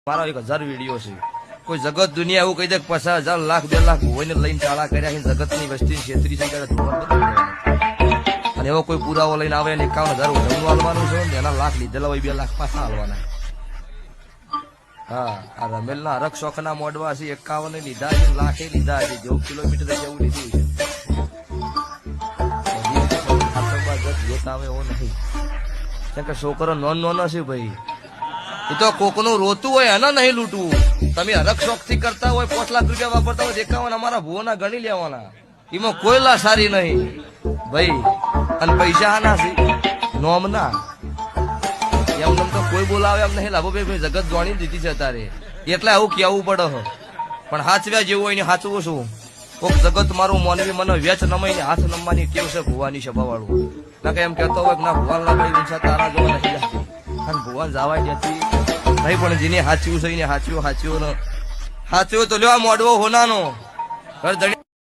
મારો 1000 વિડીયો છે. કોઈ જગત દુનિયા એવું કહી દે 50,000 લાખ 2 લાખ હોઈને લઈને ચાળા કર્યા છે જગતની વસ્તી છેતરી છે અને એવો કોઈ પુરાવો લઈને આવે ને 51,000 જમનું હાલવાનું છે ને એના લાખ લીધેલા હોય 2 લાખ પાછા હાલવાના. હા આ રમેલના હરક શોખના મોડવા છે 51 લીધા છે લાખે લીધા છે જેવું કિલોમીટર જેવું લીધું છે. આવે એવો નહીં કેમ કે છોકરો નોનો છે ભાઈ એ તો કોકનું રોતું હોય એને નહીં લૂંટવું. તમે હરક શોખ થી કરતા હોય 5 લાખ રૂપિયા વાપરતા હોય 51 અમારા ભુવોના ગણી લેવાના એમાં કોઈ લાસારી નહીં ભાઈ. અને પૈસા આના છે નોમ ના એમ તો કોઈ બોલાવે એમ નહીં લાભો ભાઈ જગત જોણી દીધી છે અત્યારે એટલે આવું કેવું પડે પણ હાચવ્યા જેવું હોય ને હાચવું શું. કોક જગત મારું મોનવી મને વેચ નમાઈને હાથ નમવાની ટેવ છે ભુવાની સભા વાળું ના કે એમ કેતો હોય ના ભુવાન લાગે તારા જોવા નથી જતી અને ભુવાન જવાય જતી નહીં પણ જેને હાચ્યું છે એને હાચ્યું તો લેવા મોડવો હોનાનો